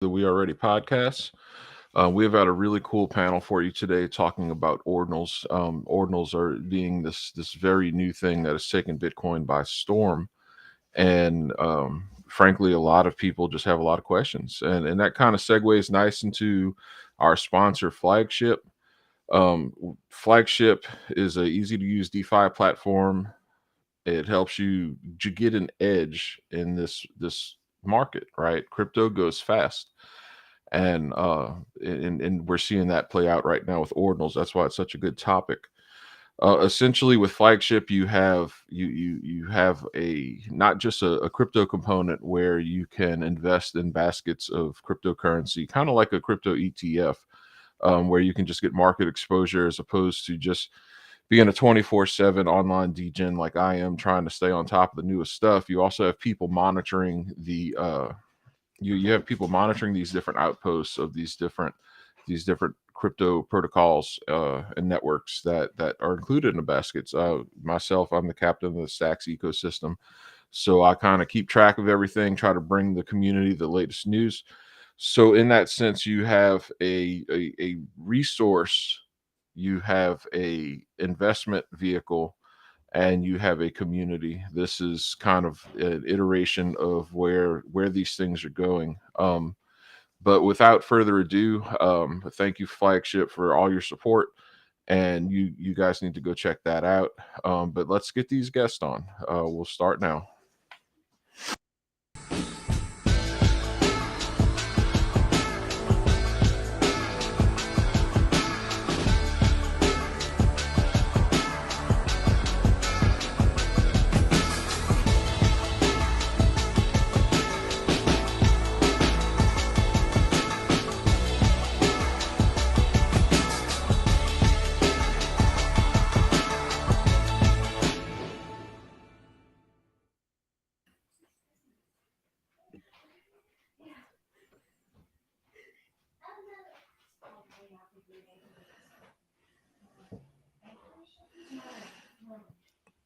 The We Already podcast. We have got a really cool panel for you today talking about ordinals. Ordinals are being this very new thing that has taken Bitcoin by storm, and frankly, a lot of people just have a lot of questions, and that kind of segues nice into our sponsor, Flagship. Flagship is a easy to use DeFi platform. It helps you to get an edge in this market, right? Crypto goes fast, and we're seeing that play out right now with ordinals. That's why it's such a good topic. Essentially, with Flagship, you have a not just a crypto component where you can invest in baskets of cryptocurrency, kind of like a crypto ETF, where you can just get market exposure as opposed to just being a 24/7 online degen like I am, trying to stay on top of the newest stuff. You also have people monitoring you have people monitoring these different outposts of these different crypto protocols and networks that are included in the baskets. Myself, I'm the captain of the Stacks ecosystem, so I kind of keep track of everything, try to bring the community the latest news. So in that sense, you have a resource, you have a investment vehicle, and you have a community. This is kind of an iteration of where these things are going. But without further ado, thank you, Flagship, for all your support, and you guys need to go check that out. But let's get these guests on. We'll start now.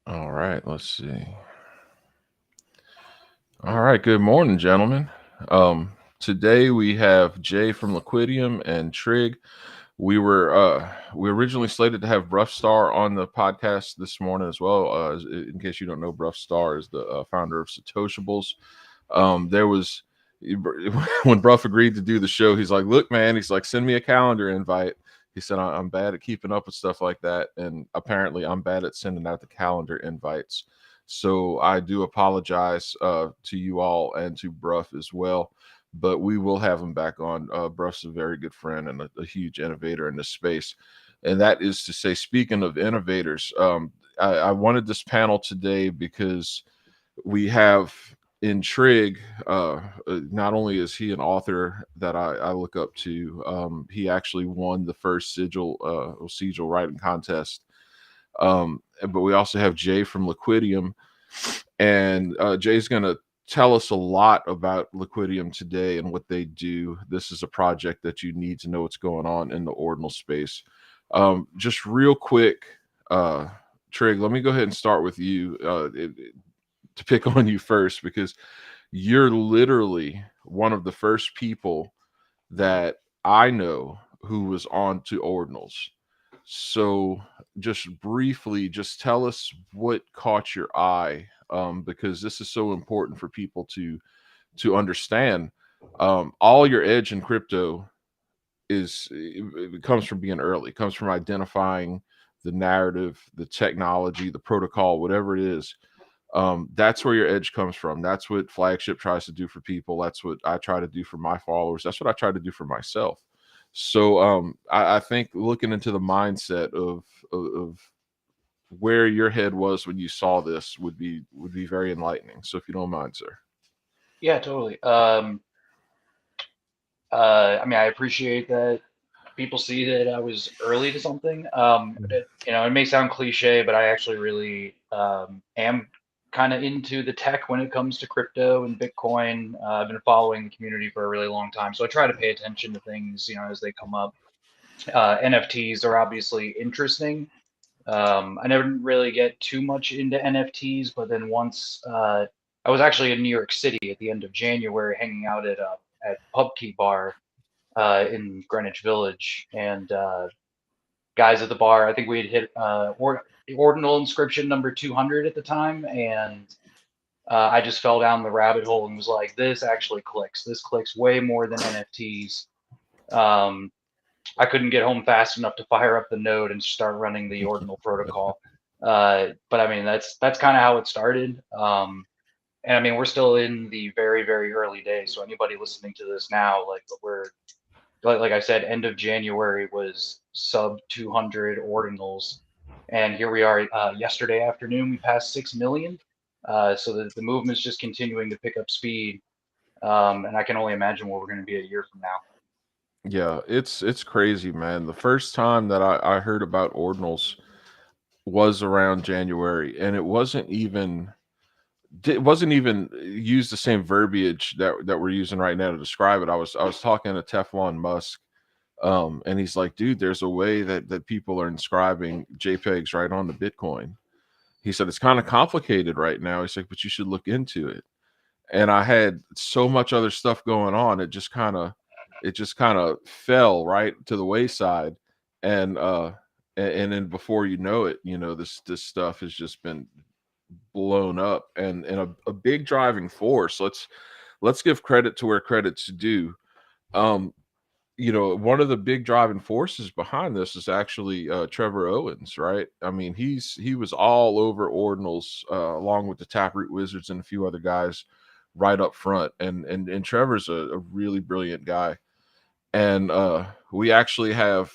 All right, let's see. All right, good morning, gentlemen. Today we have Jay from Liquidium and Trygg. We originally slated to have Bruff Star on the podcast this morning as well. In case you don't know, Bruff Star is the founder of Satoshables. There was when Bruff agreed to do the show, he's like, "Look, man," he's like, "send me a calendar invite." He said, "I'm bad at keeping up with stuff like that, and apparently, I'm bad at sending out the calendar invites." So I do apologize to you all and to Bruff as well, but we will have him back on. Bruff's a very good friend and a huge innovator in this space. And that is to say, speaking of innovators, I wanted this panel today because we have in Trygg, not only is he an author that I look up to, he actually won the first sigil writing contest. But we also have Jay from Liquidium, and Jay's going to tell us a lot about Liquidium today and what they do. This is a project that you need to know what's going on in the ordinal space. Just real quick, Trygg, let me go ahead and start with you to pick on you first, because you're literally one of the first people that I know who was on to ordinals. So just briefly, just tell us what caught your eye, because this is so important for people to understand. All your edge in crypto it comes from being early. It comes from identifying the narrative, the technology, the protocol, whatever it is. That's where your edge comes from. That's what Flagship tries to do for people. That's what I try to do for my followers. That's what I try to do for myself. So I think looking into the mindset of where your head was when you saw this would be very enlightening. So if you don't mind, sir. Yeah, totally. I mean, I appreciate that people see that I was early to something. It may sound cliche, but I actually really am kind of into the tech when it comes to crypto and Bitcoin. I've been following the community for a really long time, so I try to pay attention to things, as they come up. NFTs are obviously interesting. I never really get too much into NFTs, but then once I was actually in New York City at the end of January, hanging out at at Pubkey Bar in Greenwich Village, and guys at the bar, I think we had hit Ordinal Inscription number 200 at the time, and I just fell down the rabbit hole and was like, this actually clicks. This clicks way more than NFTs. I couldn't get home fast enough to fire up the node and start running the Ordinal protocol. But I mean, that's kind of how it started. And I mean, we're still in the very, very early days. So anybody listening to this now, like we're, like I said, end of January was sub 200 ordinals. And here we are yesterday afternoon, we passed 6 million. So the movement's just continuing to pick up speed. And I can only imagine where we're going to be a year from now. Yeah, it's crazy, man. The first time that I heard about ordinals was around January, and it wasn't even use the same verbiage that we're using right now to describe it. I was talking to Teflon Musk, and he's like, dude, there's a way that people are inscribing JPEGs right on the Bitcoin. He said it's kind of complicated right now. He's like, but you should look into it. And I had so much other stuff going on. It just kind of fell right to the wayside. And then before you know it, this stuff has just been blown up and a big driving force. Let's give credit to where credit's due. Um, one of the big driving forces behind this is actually Trevor Owens, right? I mean, he was all over ordinals along with the Taproot Wizards and a few other guys right up front. And Trevor's a really brilliant guy. And we actually have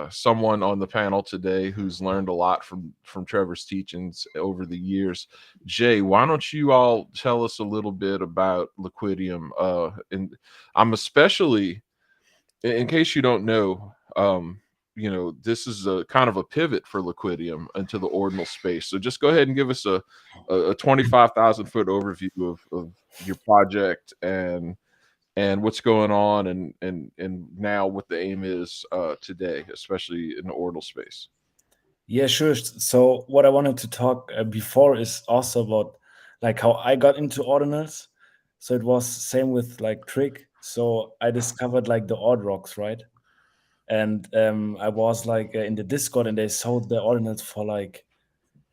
someone on the panel today who's learned a lot from Trevor's teachings over the years. Jay, why don't you all tell us a little bit about Liquidium? And I'm especially, in case you don't know, this is a kind of a pivot for Liquidium into the ordinal space. So just go ahead and give us a 25,000-foot overview of your project and what's going on and now what the aim is today, especially in the ordinal space. Yeah, sure. So what I wanted to talk before is also about like how I got into ordinals. So it was same with like Trygg. So I discovered like the Ord rocks, right? And I was like in the Discord, and they sold the ordinals for like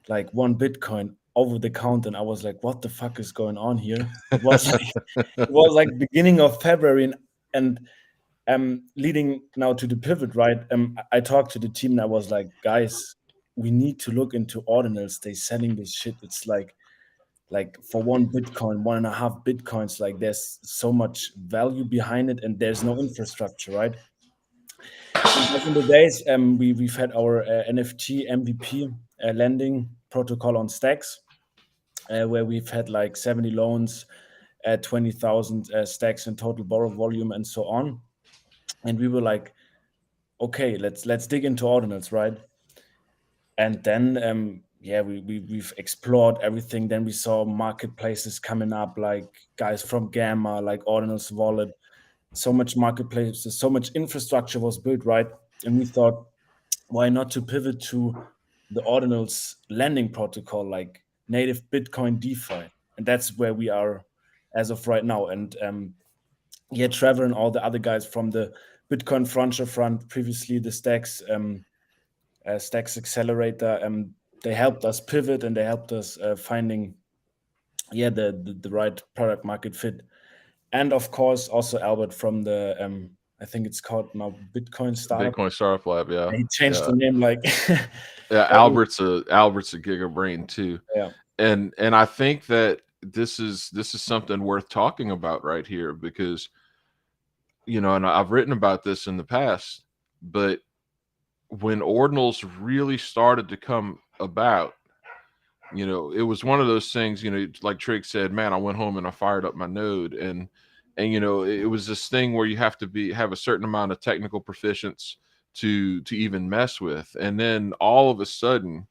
1 Bitcoin over the counter, and I was like, what the fuck is going on here? It was like beginning of February, and leading now to the pivot, right? I talked to the team and I was like, guys, we need to look into ordinals. They selling this shit. It's like for 1 Bitcoin, 1.5 Bitcoins, like there's so much value behind it, and there's no infrastructure, right? And back in the days, we've had our NFT MVP lending protocol on Stacks, where we've had like 70 loans at 20,000 stacks in total borrow volume and so on. And we were like, okay, let's dig into ordinals, right? And then we've explored everything. Then we saw marketplaces coming up, like guys from Gamma, like Ordinals Wallet. So much marketplaces, so much infrastructure was built, right? And we thought, why not to pivot to the Ordinals lending protocol, like native Bitcoin DeFi? And that's where we are as of right now. And Trevor and all the other guys from the Bitcoin Frontier Front, previously the Stacks Stacks Accelerator, they helped us pivot, and they helped us finding the right product market fit. And of course also Albert from the I think it's called now Bitcoin Startup. Bitcoin Startup Lab, yeah. He changed the name like yeah, Albert's a giga brain too. Yeah. And I think that this is something worth talking about right here, because and I've written about this in the past, but when ordinals really started to come about, it was one of those things, like Trygg said, man, I went home and I fired up my node, and it was this thing where you have to have a certain amount of technical proficiency to even mess with. And then all of a sudden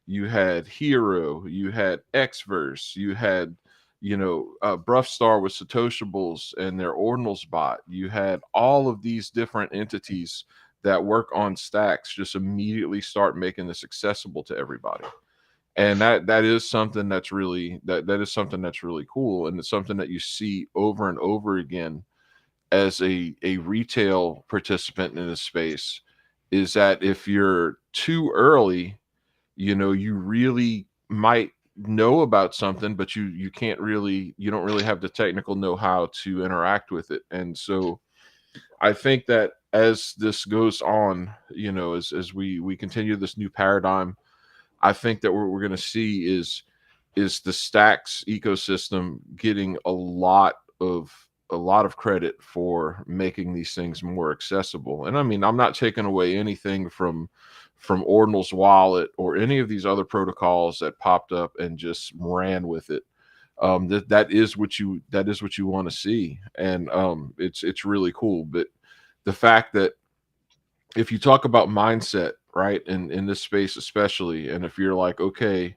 you had Hero, you had Xverse, you had Bruffstar with Satoshables and their ordinals bot. You had all of these different entities that work on stacks just immediately start making this accessible to everybody. And that is something that's really that is something that's really cool, and it's something that you see over and over again as a retail participant in this space is that if you're too early, you know, you really might know about something, but you can't really, you don't really have the technical know-how to interact with it. And so I think that as this goes on, you know, as we continue this new paradigm, I think that what we're going to see is the Stacks ecosystem getting a lot of credit for making these things more accessible. And I mean, I'm not taking away anything from Ordinal's wallet or any of these other protocols that popped up and just ran with it. That is what you want to see, and it's really cool. But the fact that if you talk about mindset, right, in this space especially, and if you're like, okay,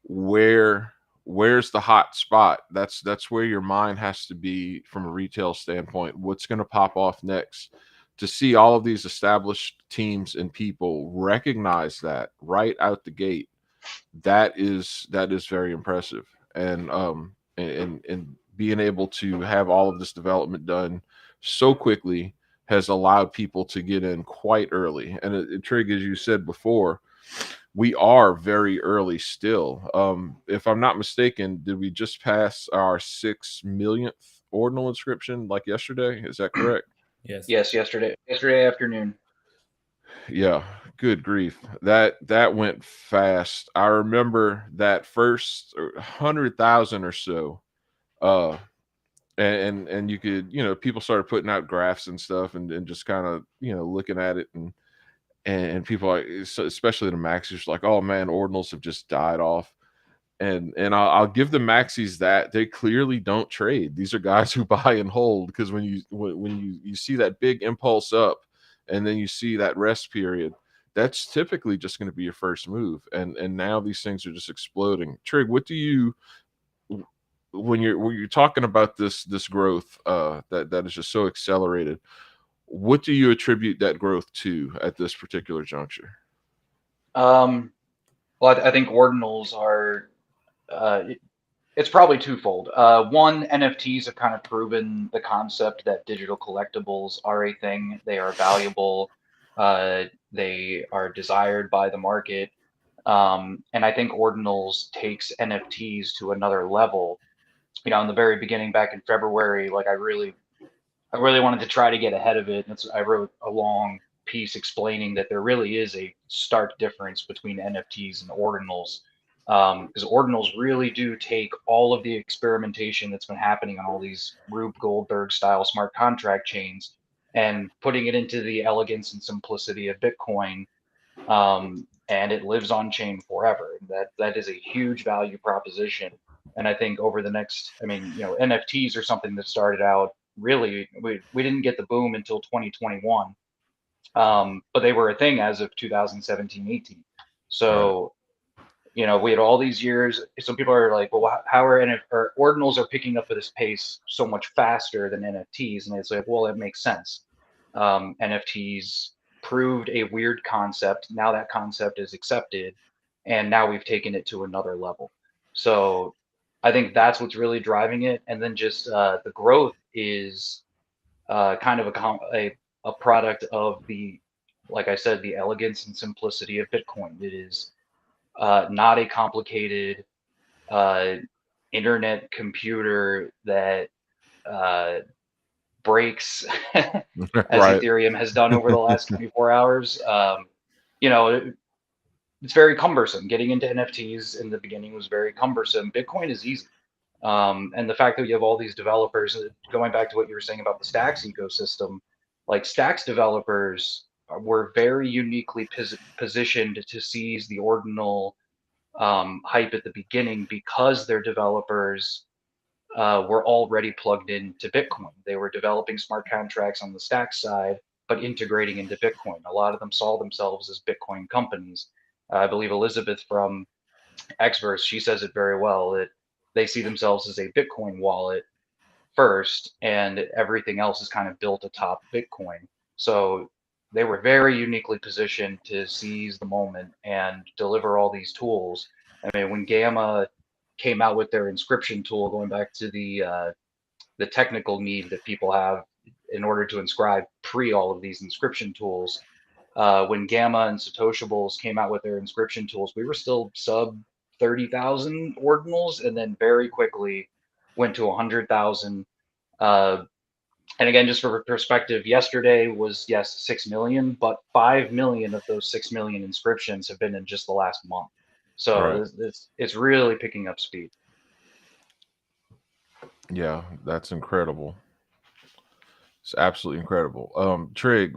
where where's the hot spot, that's where your mind has to be from a retail standpoint. What's going to pop off next? To see all of these established teams and people recognize that right out the gate, that is very impressive. And and being able to have all of this development done so quickly has allowed people to get in quite early. And Trig, as you said before, we are very early still. If I'm not mistaken, did we just pass our 6 millionth ordinal inscription like yesterday? Is that correct? Yes. Yes, yesterday afternoon. Yeah, good grief. That went fast. I remember that first 100,000 or so. Uh and you could, you know, people started putting out graphs and stuff and just kind of, you know, looking at it and people like, especially the maxis, like, oh man, ordinals have just died off. And I'll give the maxis that they clearly don't trade. These are guys who buy and hold, because when you see that big impulse up and then you see that rest period, that's typically just going to be your first move. And now these things are just exploding. Trig, what do you, when you're talking about this growth that is just so accelerated, what do you attribute that growth to at this particular juncture? Well, I think ordinals are. It's probably twofold. One, NFTs have kind of proven the concept that digital collectibles are a thing. They are valuable. They are desired by the market. And I think Ordinals takes NFTs to another level. You know, in the very beginning, back in February, like I really wanted to try to get ahead of it. I wrote a long piece explaining that there really is a stark difference between NFTs and ordinals. Because ordinals really do take all of the experimentation that's been happening on all these Rube Goldberg style smart contract chains and putting it into the elegance and simplicity of Bitcoin, and it lives on chain forever. That is a huge value proposition. And I think over the next, I mean, you know, NFTs are something that started out really, we didn't get the boom until 2021, but they were a thing as of 2017, 18. Right. So, you know, we had all these years. Some people are like, well, how are or ordinals are picking up at this pace so much faster than NFTs? And it's like, well, it makes sense. NFTs proved a weird concept. Now that concept is accepted, and now we've taken it to another level. So I think that's what's really driving it. And then just the growth is kind of a product of the, like I said, the elegance and simplicity of Bitcoin. It is not a complicated uh, internet computer that uh, breaks as Right. Ethereum has done over the last 24 hours. You know, it's very cumbersome. Getting into NFTs in the beginning was very cumbersome. Bitcoin is easy. And the fact that you have all these developers, going back to what you were saying about the Stacks ecosystem, like Stacks developers were very uniquely positioned to seize the ordinal hype at the beginning because their developers were already plugged into Bitcoin. They were developing smart contracts on the Stack side, but integrating into Bitcoin. A lot of them saw themselves as Bitcoin companies. I believe Elizabeth from Xverse, she says it very well, that they see themselves as a Bitcoin wallet first, and everything else is kind of built atop Bitcoin. So they were very uniquely positioned to seize the moment and deliver all these tools. I mean, when Gamma came out with their inscription tool, going back to the technical need that people have in order to inscribe pre all of these inscription tools. When Gamma and Satoshiables came out with their inscription tools, we were still sub 30,000 ordinals, and then very quickly went to 100,000. And again, just for perspective, yesterday was, yes, 6 million, but 5 million of those 6 million inscriptions have been in just the last month. So it's really picking up speed. Yeah, that's incredible. It's absolutely incredible. Trigg,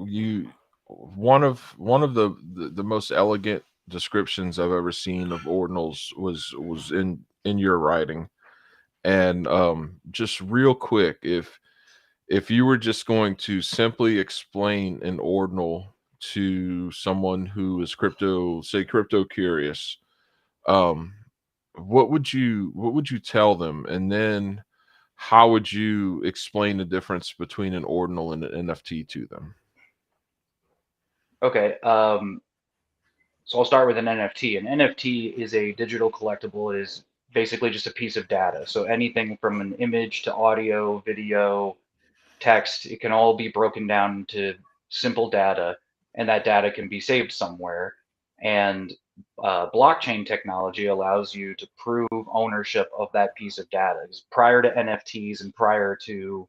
one of the most elegant descriptions I've ever seen of ordinals was in your writing. And just real quick, if you were just going to simply explain an ordinal to someone who is crypto curious, um, what would you tell them? And then how would you explain the difference between an ordinal and an NFT to them? Okay. So I'll start with an NFT. An NFT is a digital collectible. It is basically just a piece of data. So anything from an image to audio, video, text, it can all be broken down into simple data, and that data can be saved somewhere. And blockchain technology allows you to prove ownership of that piece of data. Because prior to NFTs and prior to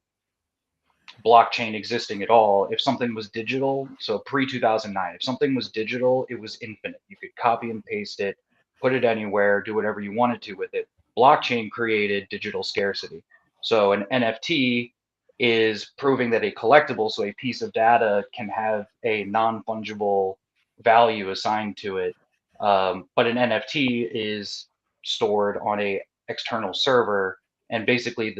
blockchain existing at all, if something was digital, so pre 2009, if something was digital, it was infinite. You could copy and paste it, put it anywhere, do whatever you wanted to with it. Blockchain created digital scarcity. So an NFT is proving that a collectible, so a piece of data, can have a non-fungible value assigned to it. But an NFT is stored on a external server, and basically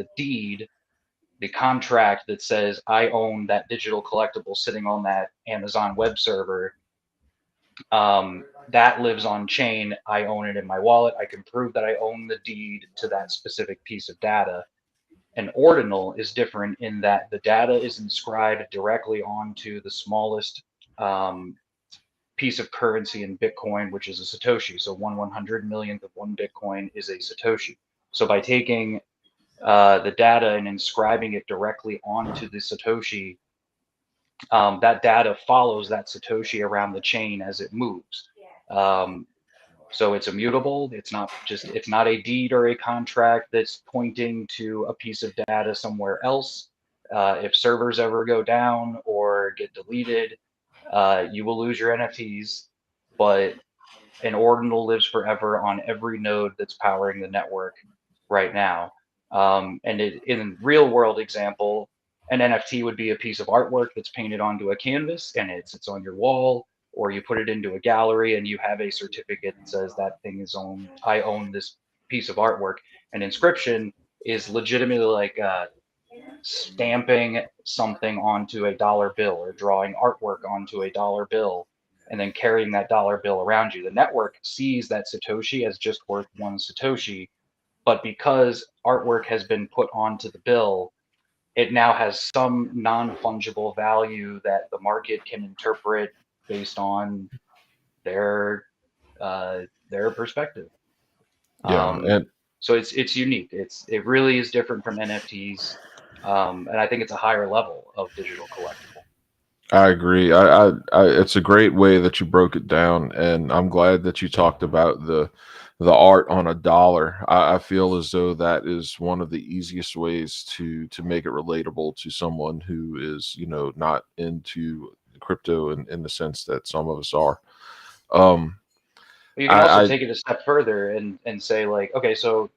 the contract that says I own that digital collectible sitting on that Amazon web server, that lives on chain. I own it in my wallet. I can prove that I own the deed to that specific piece of data. An ordinal is different in that the data is inscribed directly onto the smallest piece of currency in Bitcoin, which is a Satoshi. So 1/100 millionth of one Bitcoin is a Satoshi. So by taking the data and inscribing it directly onto the Satoshi, that data follows that Satoshi around the chain as it moves. So it's immutable. It's not a deed or a contract that's pointing to a piece of data somewhere else. If servers ever go down or get deleted, you will lose your NFTs, but an ordinal lives forever on every node that's powering the network right now. And in real world example, an NFT would be a piece of artwork that's painted onto a canvas and it sits on your wall, or you put it into a gallery and you have a certificate that says that thing is owned. I own this piece of artwork. An inscription is legitimately like stamping something onto a dollar bill or drawing artwork onto a dollar bill and then carrying that dollar bill around you. The network sees that Satoshi as just worth one Satoshi, but because artwork has been put onto the bill, it now has some non-fungible value that the market can interpret based on their perspective. Yeah, and So it's unique. It really is different from NFTs, and I think it's a higher level of digital collectible. I agree. It's a great way that you broke it down, and I'm glad that you talked about the art on a dollar. I feel as though that is one of the easiest ways to make it relatable to someone who is, not into crypto in the sense that some of us are. You can also take it a step further and say like, okay, so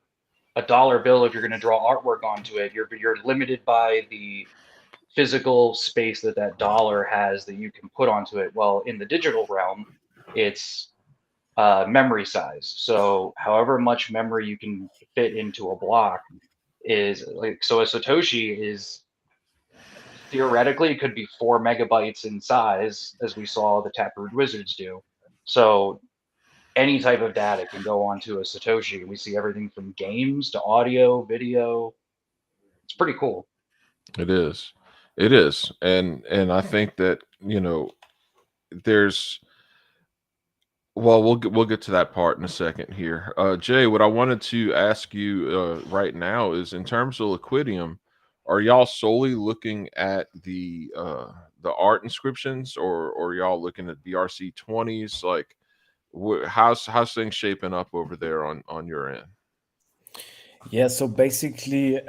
a dollar bill, if you're going to draw artwork onto it, you're limited by the physical space that dollar has that you can put onto it. Well, in the digital realm, it's memory size. So however much memory you can fit into a block is like, so a Satoshi is theoretically it could be 4 MB in size, as we saw the Taproot Wizards do. So any type of data can go onto a Satoshi. We see everything from games to audio, video. It's pretty cool. It is. It is. And I think that, there's well, we'll get to that part in a second here. Jay, what I wanted to ask you right now is in terms of Liquidium, are y'all solely looking at the art inscriptions, or y'all looking at BRC20s? Like, how's things shaping up over there on your end? Yeah, so basically,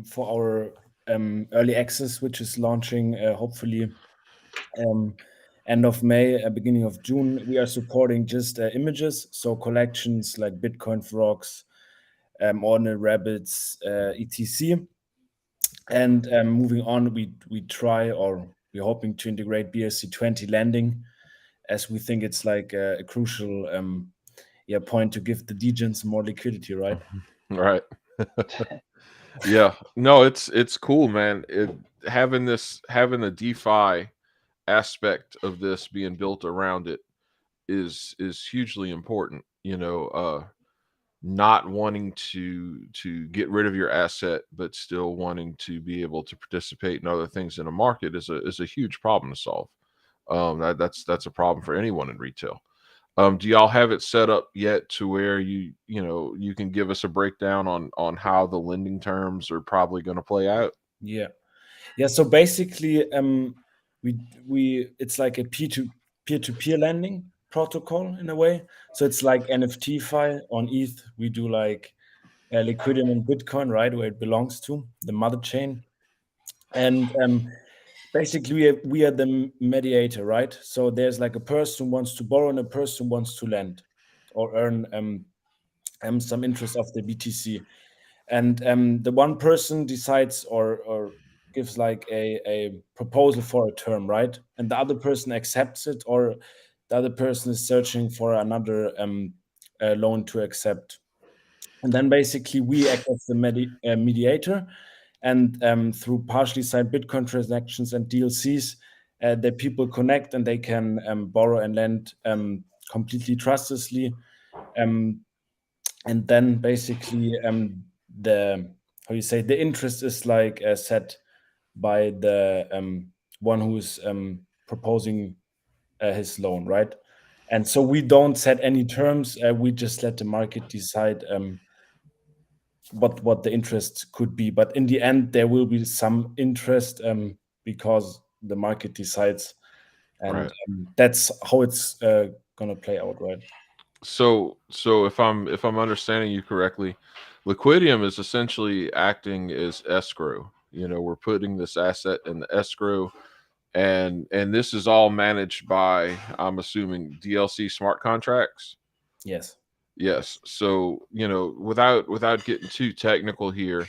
for our early access, which is launching hopefully um, end of May, beginning of June, we are supporting just images, so collections like Bitcoin frogs, ordinal rabbits, etc. And moving on, we try, or we're hoping to integrate BRC20 lending, as we think it's like a crucial point to give the degens more liquidity, right? Right. Yeah. No, it's cool, man. Having a DeFi aspect of this being built around it is hugely important. Not wanting to get rid of your asset, but still wanting to be able to participate in other things in a market is a huge problem to solve. That's a problem for anyone in retail. Do y'all have it set up yet to where you can give us a breakdown on how the lending terms are probably going to play out? Yeah. Yeah, so basically, we it's like a peer-to-peer lending protocol in a way. So it's like NFT-fi on ETH. We do like Liquidity and Bitcoin, right, where it belongs to the mother chain. And basically, we are the mediator, right? So there's like a person who wants to borrow and a person who wants to lend or earn some interest of the BTC. And the one person decides or gives like a proposal for a term, right? And the other person accepts it, or the other person is searching for another loan to accept. And then basically we act as the mediator, and through partially signed Bitcoin transactions and DLCs, the people connect and they can borrow and lend completely trustlessly. Um, and then basically the how you say the interest is like set by the one who's proposing his loan, right? And so we don't set any terms. We just let the market decide what the interest could be. But in the end, there will be some interest because the market decides, and Right. that's how it's gonna play out, right? So if I'm understanding you correctly, Liquidium is essentially acting as escrow. We're putting this asset in the escrow, and this is all managed by, I'm assuming, DLC smart contracts. Yes. Yes. So, without getting too technical here,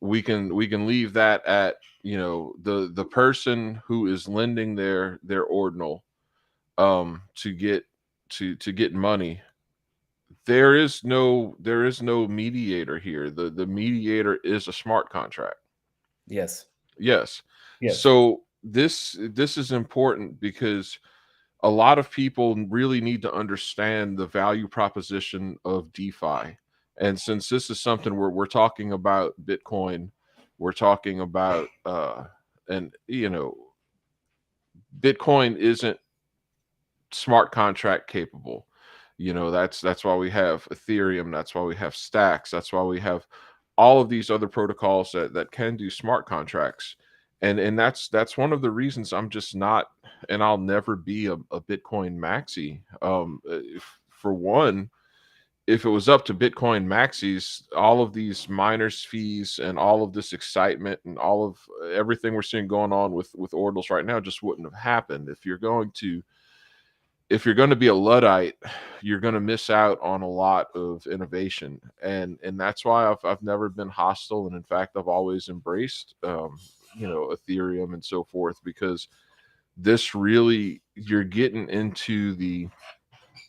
we can leave that at, the person who is lending their ordinal to get money. There is no mediator here. The mediator is a smart contract. Yes. Yes. Yes. So this is important because a lot of people really need to understand the value proposition of DeFi. And since this is something we're talking about Bitcoin, we're talking about and Bitcoin isn't smart contract capable. That's why we have Ethereum, that's why we have Stacks, that's why we have all of these other protocols that can do smart contracts. And that's one of the reasons I'm just not, and I'll never be a Bitcoin maxi. For one, if it was up to Bitcoin maxis, all of these miners fees and all of this excitement and all of everything we're seeing going on with ordinals right now just wouldn't have happened. If you're going to be a luddite, you're going to miss out on a lot of innovation, and that's why I've never been hostile, and in fact I've always embraced Ethereum and so forth, because this really, you're getting into the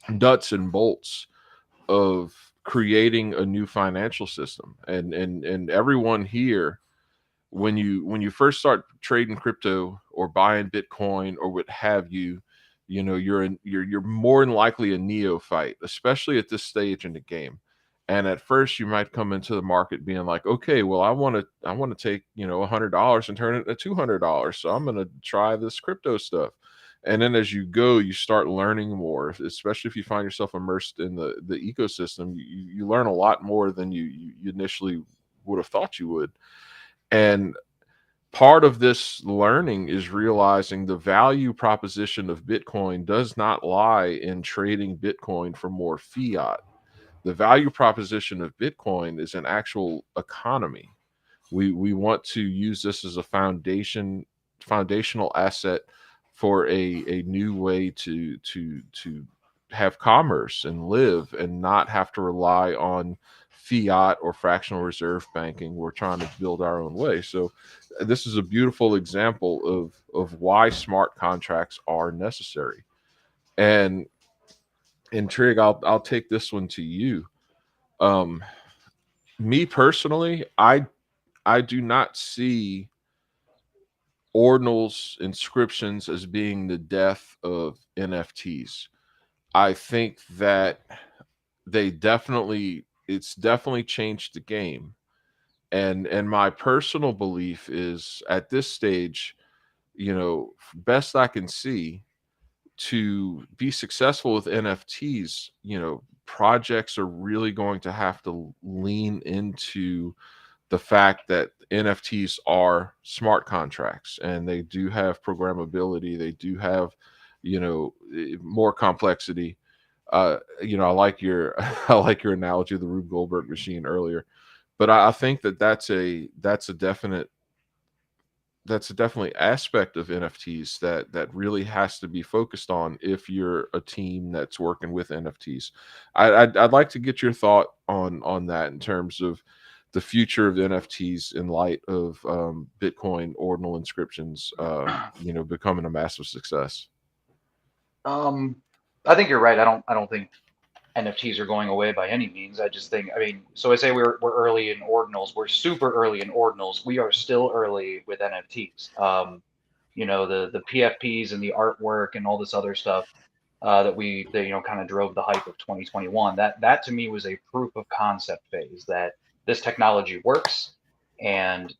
nuts and bolts of creating a new financial system, and everyone here, when you first start trading crypto or buying Bitcoin or what have you, you're more than likely a neophyte, especially at this stage in the game. And at first, you might come into the market being like, okay, well, I want to take $100 and turn it into $200, so I'm going to try this crypto stuff. And then as you go, you start learning more, especially if you find yourself immersed in the ecosystem. You learn a lot more than you initially would have thought you would. And part of this learning is realizing the value proposition of Bitcoin does not lie in trading Bitcoin for more fiat. The value proposition of Bitcoin is an actual economy. We want to use this as a foundational asset for a new way to have commerce and live and not have to rely on fiat or fractional reserve banking. We're trying to build our own way. So this is a beautiful example of why smart contracts are necessary. And Trig, I'll take this one to you. Me personally, I do not see ordinals inscriptions as being the death of NFTs. I think that it's definitely changed the game. And my personal belief is at this stage, best I can see, to be successful with NFTs, projects are really going to have to lean into the fact that NFTs are smart contracts and they do have programmability, they do have, more complexity. I like your I like your analogy of the Rube Goldberg machine earlier, but I think that that's a definitely aspect of NFTs that really has to be focused on if you're a team that's working with NFTs. I'd like to get your thought on that in terms of the future of NFTs in light of Bitcoin ordinal inscriptions, becoming a massive success. I think you're right. I don't think NFTs are going away by any means. I just think, I mean, so I say we're early in ordinals. We're super early in ordinals. We are still early with NFTs. The PFPs and the artwork and all this other stuff that kind of drove the hype of 2021. That to me was a proof of concept phase that this technology works, and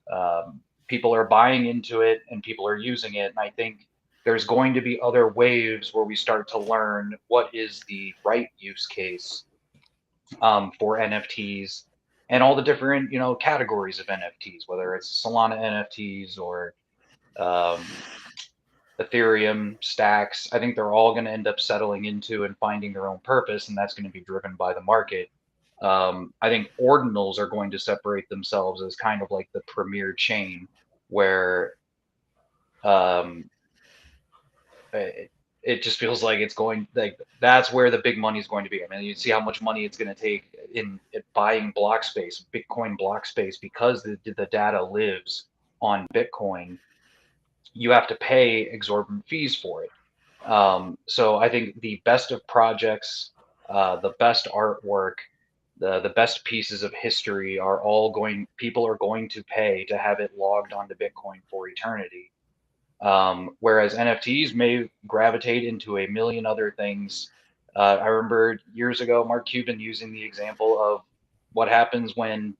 people are buying into it and people are using it. And I think there's going to be other waves where we start to learn what is the right use case for NFTs and all the different categories of NFTs, whether it's Solana NFTs or Ethereum stacks. I think they're all going to end up settling into and finding their own purpose, and that's going to be driven by the market. I think ordinals are going to separate themselves as kind of like the premier chain where um, it just feels like it's going like that's where the big money is going to be. I mean, you see how much money it's going to take in buying block space, Bitcoin block space, because the data lives on Bitcoin. You have to pay exorbitant fees for it. So I think the best of projects, the best artwork, the best pieces of history are all people are going to pay to have it logged onto Bitcoin for eternity. Whereas NFTs may gravitate into a million other things. I remember years ago, Mark Cuban using the example of what happens when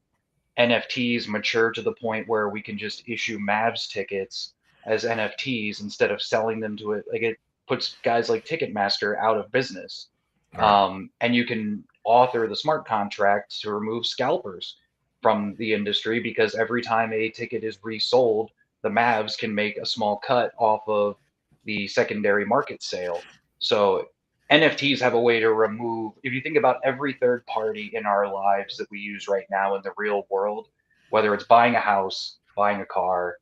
NFTs mature to the point where we can just issue Mavs tickets as NFTs instead of selling them to it. Like it puts guys like Ticketmaster out of business. Right. And you can author the smart contract to remove scalpers from the industry because every time a ticket is resold, the Mavs can make a small cut off of the secondary market sale. So NFTs have a way to remove, if you think about every third party in our lives that we use right now in the real world, whether it's buying a house, buying a car,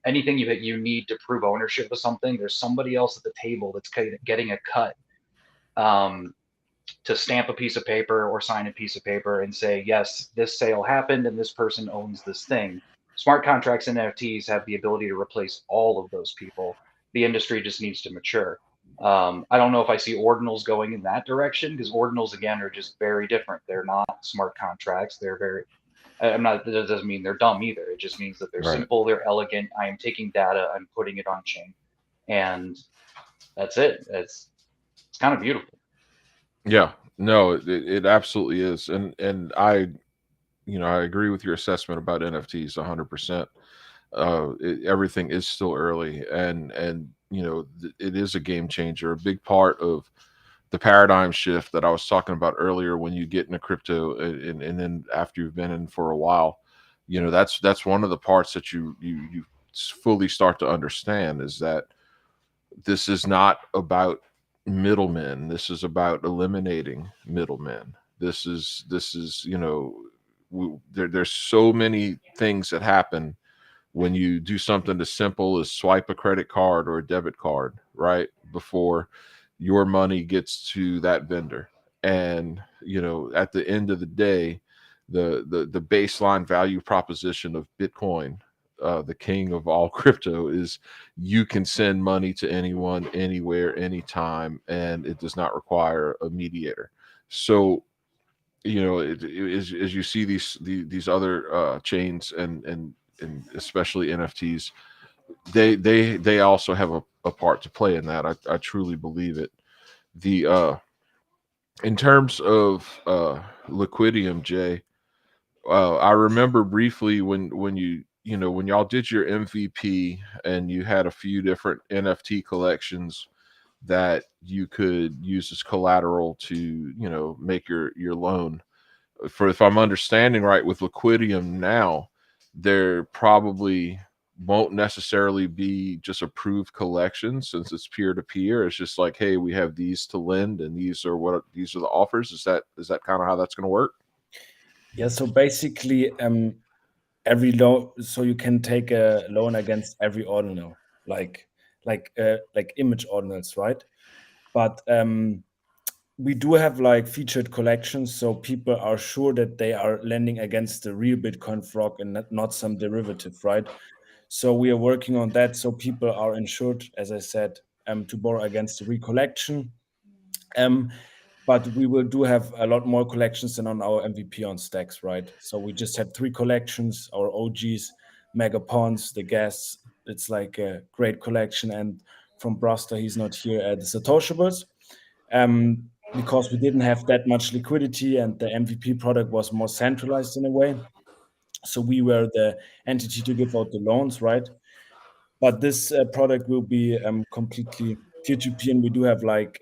anything that you need to prove ownership of something, there's somebody else at the table that's getting a cut um, to stamp a piece of paper or sign a piece of paper and say, yes, this sale happened and this person owns this thing. Smart contracts and NFTs have the ability to replace all of those people. The industry just needs to mature. I don't know if I see ordinals going in that direction because ordinals, again, are just very different. They're not smart contracts. They're very, I'm not, that doesn't mean they're dumb either. It just means that they're Right. simple, they're elegant. I am taking data, I'm putting it on chain. And that's it. It's kind of beautiful. Yeah. No, it absolutely is. And I agree with your assessment about NFTs 100%. Everything is still early, and it is a game changer. A big part of the paradigm shift that I was talking about earlier when you get into crypto, and then after you've been in for a while, that's one of the parts that you fully start to understand, is that this is not about middlemen. This is about eliminating middlemen. This is there's so many things that happen when you do something as simple as swipe a credit card or a debit card, right? Before your money gets to that vendor. And, at the end of the day, the baseline value proposition of Bitcoin, the king of all crypto, is you can send money to anyone, anywhere, anytime, and it does not require a mediator. So, as you see these other chains and especially NFTs, they also have a part to play in that. I truly believe it. The In terms of Liquidium, Jay, I remember briefly when y'all did your MVP and you had a few different NFT collections that you could use as collateral to make your loan. For, if I'm understanding right, with Liquidium now, there probably won't necessarily be just approved collections, since it's peer to peer. It's just like, hey, we have these to lend, and these are the offers. Is that kind of how that's going to work? Yeah, so basically, every loan, so you can take a loan against every ordinal, like image ordinals, right? But we do have like featured collections, so people are sure that they are lending against the real Bitcoin frog and not some derivative, right? So we are working on that, so people are insured, as I said, to borrow against the real collection. Um, but we will do have a lot more collections than on our MVP on Stacks, right? So we just have 3 collections: our OGs, Megapons, the Gas. It's like a great collection, and from Braster, he's not here, the Satoshibles, because we didn't have that much liquidity, and the MVP product was more centralized in a way. So we were the entity to give out the loans, right? But this product will be completely peer-to-peer, and we do have like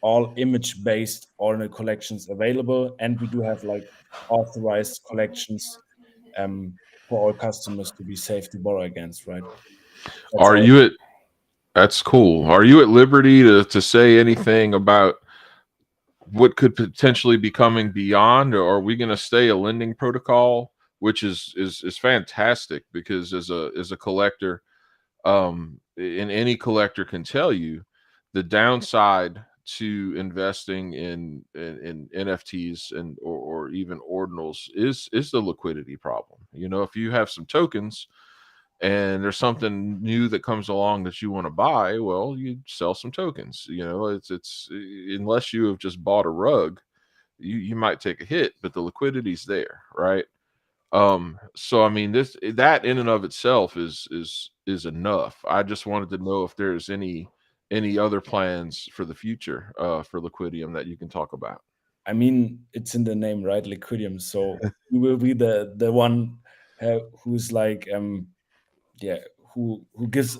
all image-based ordinal collections available, and we do have like authorized collections for all customers to be safe to borrow against, right? That's Are all. you at That's cool. Are you at liberty to say anything about what could potentially be coming beyond, or are we going to stay a lending protocol, which is fantastic? Because as a collector, and any collector can tell you, the downside to investing in NFTs or even ordinals is the liquidity problem. If you have some tokens and there's something new that comes along that you want to buy, well, you sell some tokens. It's unless you have just bought a rug, you might take a hit, but the liquidity's there, right? So I mean, that in and of itself is enough. I just wanted to know if there's any other plans for the future for Liquidium that you can talk about. I mean, it's in the name, right? Liquidium. So we will be the one who's like yeah, who gives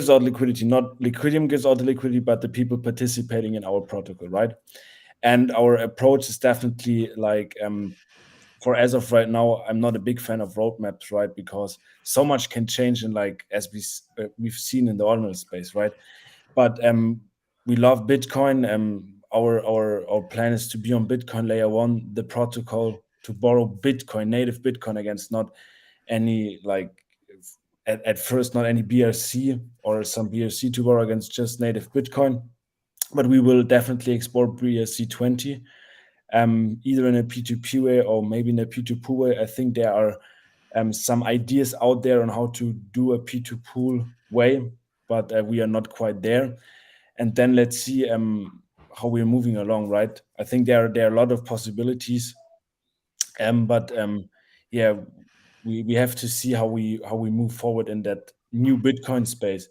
out liquidity. Not Liquidium gives out the liquidity, but the people participating in our protocol, right? And our approach is definitely like for as of right now, I'm not a big fan of roadmaps, right? Because so much can change in like as we've seen in the ordinal space, right? But we love Bitcoin. Our plan is to be on Bitcoin layer 1, the protocol to borrow Bitcoin, native Bitcoin, against not any like at first not any BRC or some BRC to borrow against, just native Bitcoin. But we will definitely explore BRC20, either in a P2P way or maybe in a P2P way. I think there are some ideas out there on how to do a P2 pool way, but we are not quite there. And then let's see how we're moving along, right? I think there are a lot of possibilities, but yeah, we have to see how we move forward in that new Bitcoin space,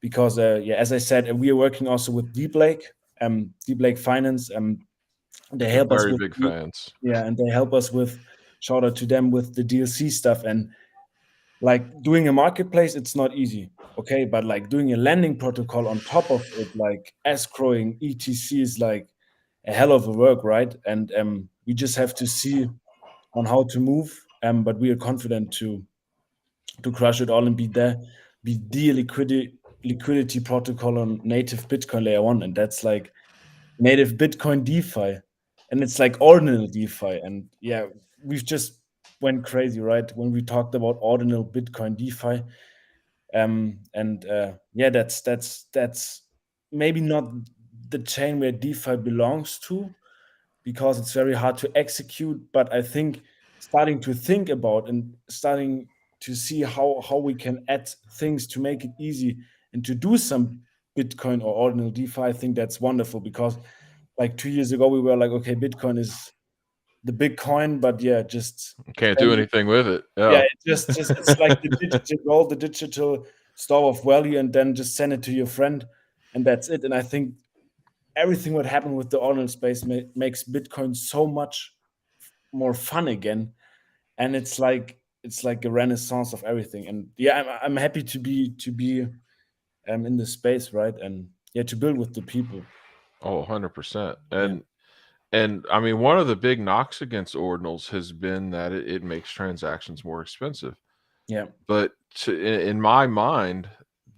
because yeah, as I said, we are working also with Deep Lake Finance. They help us Very with big fans. yeah, and they help us with, shout out to them, with the DLC stuff. And like doing a marketplace, it's not easy, okay, but like doing a lending protocol on top of it, like escrowing etc, is like a hell of a work, right? And we just have to see on how to move. but we are confident to crush it all and be the liquidity protocol on native Bitcoin layer 1, and that's like native Bitcoin DeFi, and it's like ordinal DeFi. And yeah, we've just went crazy, right, when we talked about ordinal Bitcoin DeFi. Yeah, that's maybe not the chain where DeFi belongs to, because it's very hard to execute. But I think starting to think about and starting to see how we can add things to make it easy and to do some Bitcoin or ordinal DeFi, I think that's wonderful. Because like 2 years ago, we were like, okay, Bitcoin is the big coin, but yeah, just Can't do spend it. anything with it. Yeah, Yeah. it just it's like the digital gold, the digital store of value, and then just send it to your friend, and that's it. And I think everything what happened with the ordinal space makes Bitcoin so much more fun again, and it's like a renaissance of everything. And yeah, I'm happy to be in the space, right, and yeah, to build with the people. Oh, 100%. Yeah, And I mean, one of the big knocks against ordinals has been that it makes transactions more expensive. yeah, But in my mind,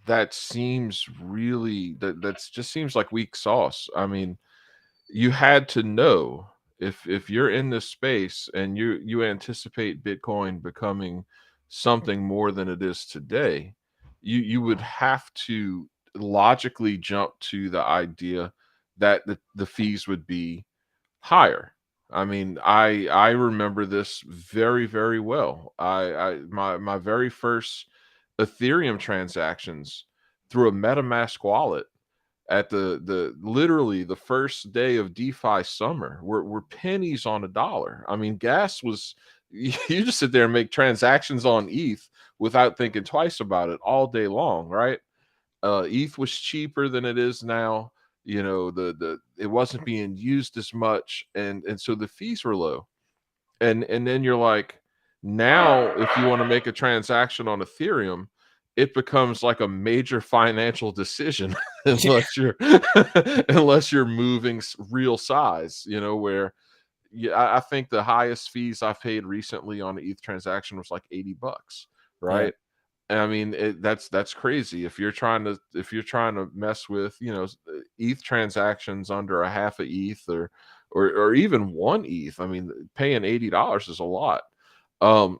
that seems really that's just seems like weak sauce. I mean, you had to know, if you're in this space and you anticipate Bitcoin becoming something more than it is today, you would have to logically jump to the idea that the fees would be higher. I mean, I remember this very, very well. My very first Ethereum transactions through a MetaMask wallet at the literally the first day of DeFi summer were pennies on a dollar. I mean, gas was you just sit there and make transactions on ETH without thinking twice about it all day long, right? ETH was cheaper than it is now. You know, the it wasn't being used as much, and so the fees were low. And then you're like, now if you want to make a transaction on Ethereum, it becomes like a major financial decision unless you're unless you're moving real size, you know, where yeah, I think the highest fees I've paid recently on an ETH transaction was like $80, yeah, right? And I mean, that's crazy. If you're trying to mess with, you know, ETH transactions under a half a ETH or even one ETH, I mean, paying $80 is a lot. Um,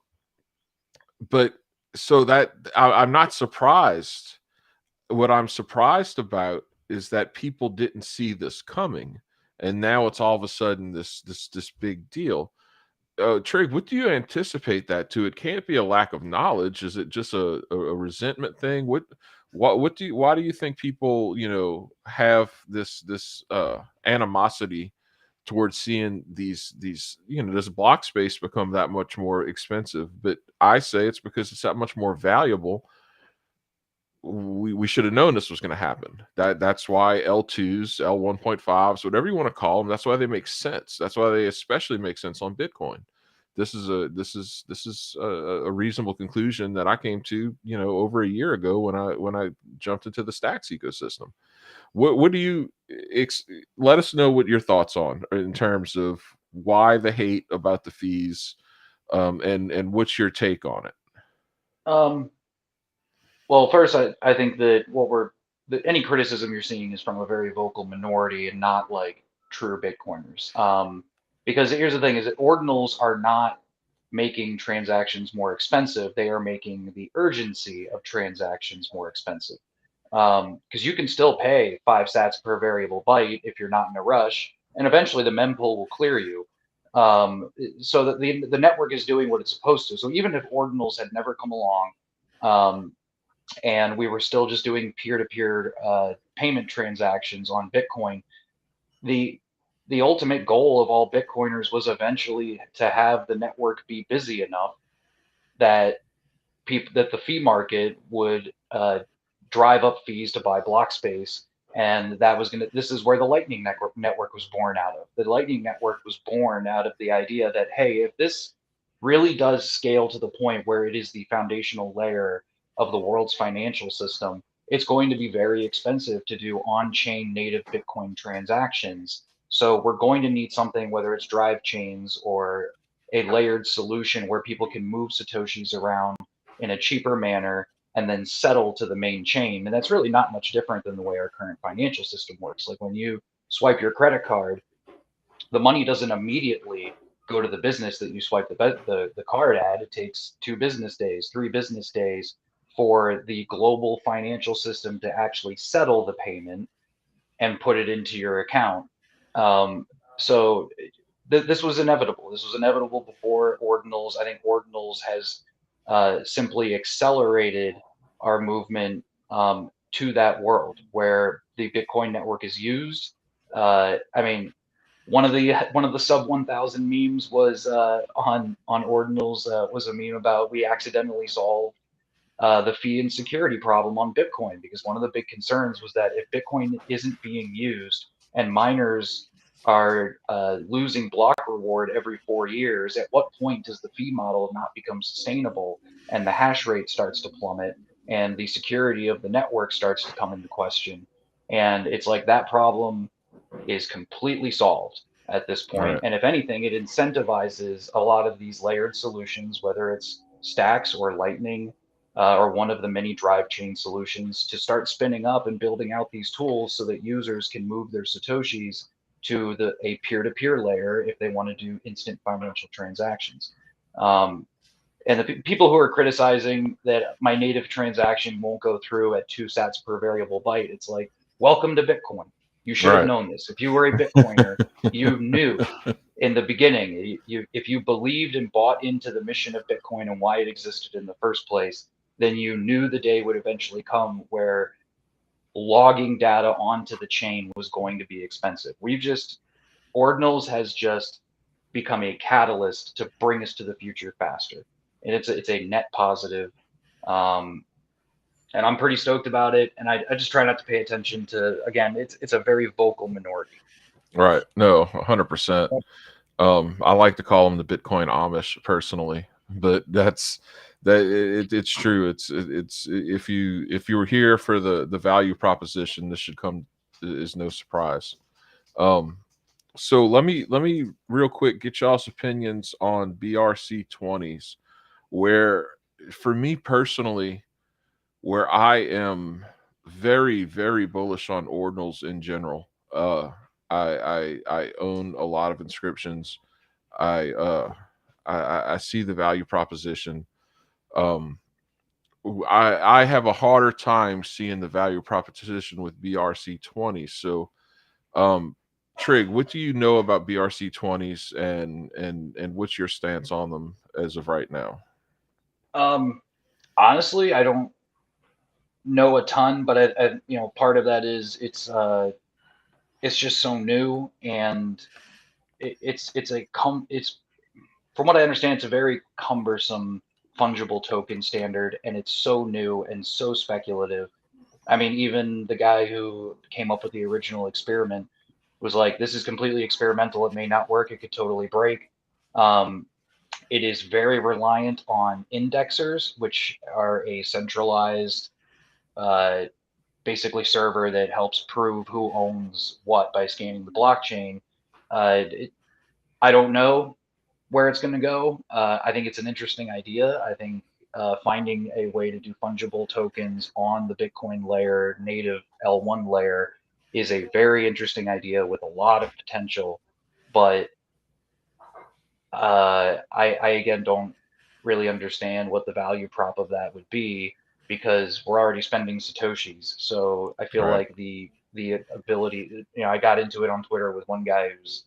but so that I'm not surprised. What I'm surprised about is that people didn't see this coming, and now it's all of a sudden this big deal. Trig, what do you anticipate that to? It can't be a lack of knowledge. Is it just a resentment thing? What do you why do you think people, you know, have this animosity towards seeing these you know, this block space become that much more expensive? But I say it's because it's that much more valuable. We should have known this was going to happen. That's why L2s, L1.5s, whatever you want to call them, that's why they make sense. That's why they especially make sense on Bitcoin. This is a reasonable conclusion that I came to, you know, over a year ago when I jumped into the Stacks ecosystem. What do you let us know what your thoughts on in terms of why the hate about the fees, and what's your take on it? Um, well, first, I think that that any criticism you're seeing is from a very vocal minority and not like true Bitcoiners. Because here's the thing: is that ordinals are not making transactions more expensive; they are making the urgency of transactions more expensive. Because you can still pay 5 sats per variable byte if you're not in a rush, and eventually the mempool will clear you. So that the network is doing what it's supposed to. So even if ordinals had never come along, um, and we were still just doing peer-to-peer payment transactions on Bitcoin, the the ultimate goal of all Bitcoiners was eventually to have the network be busy enough that that the fee market would drive up fees to buy block space, and that was gonna. This is where the Lightning network was born out of. The Lightning network was born out of the idea that, hey, if this really does scale to the point where it is the foundational layer of the world's financial system, it's going to be very expensive to do on-chain native Bitcoin transactions. So we're going to need something, whether it's drive chains or a layered solution where people can move Satoshis around in a cheaper manner and then settle to the main chain. And that's really not much different than the way our current financial system works. Like when you swipe your credit card, the money doesn't immediately go to the business that you swipe the card at. It takes 2 business days, 3 business days for the global financial system to actually settle the payment and put it into your account. So this was inevitable. This was inevitable before Ordinals. I think Ordinals has simply accelerated our movement to that world where the Bitcoin network is used. I mean, one of the sub 1,000 memes was on Ordinals was a meme about we accidentally solved the fee and security problem on Bitcoin, because one of the big concerns was that if Bitcoin isn't being used and miners are losing block reward every 4 years, at what point does the fee model not become sustainable and the hash rate starts to plummet and the security of the network starts to come into question? And it's like that problem is completely solved at this point. Right. And if anything, it incentivizes a lot of these layered solutions, whether it's Stacks or Lightning or one of the many drive chain solutions, to start spinning up and building out these tools so that users can move their Satoshis to a peer-to-peer layer if they want to do instant financial transactions. And the people who are criticizing that my native transaction won't go through at 2 sats per variable byte, it's like, welcome to Bitcoin. You should have Right. known this. If you were a Bitcoiner, you knew in the beginning, if you believed and bought into the mission of Bitcoin and why it existed in the first place, then you knew the day would eventually come where logging data onto the chain was going to be expensive. Ordinals has just become a catalyst to bring us to the future faster. And it's a net positive. And I'm pretty stoked about it. And I just try not to pay attention to, again, it's a very vocal minority. Right. No, 100%. I like to call them the Bitcoin Amish personally, but it's true. It's if you were here for the value proposition, this should come is no surprise. So let me real quick get y'all's opinions on BRC20s, where for me personally, where I am very, very bullish on ordinals in general. I own a lot of inscriptions. I I see the value proposition. Um, I have a harder time seeing the value proposition with BRC20. So, Trigg, what do you know about BRC20s, and what's your stance on them as of right now? Honestly, I don't know a ton, but part of that is it's just so new, and it's from what I understand, it's a very cumbersome fungible token standard, and it's so new and so speculative. I mean, even the guy who came up with the original experiment was like, "This is completely experimental. It may not work. It could totally break." Um, it is very reliant on indexers, which are a centralized, uh, basically server that helps prove who owns what by scanning the blockchain. I don't know where it's going to go. I think it's an interesting idea. I think finding a way to do fungible tokens on the Bitcoin layer, native L1 layer, is a very interesting idea with a lot of potential. But I again don't really understand what the value prop of that would be, because we're already spending Satoshis. So I feel Right. like the ability, I got into it on Twitter with one guy who's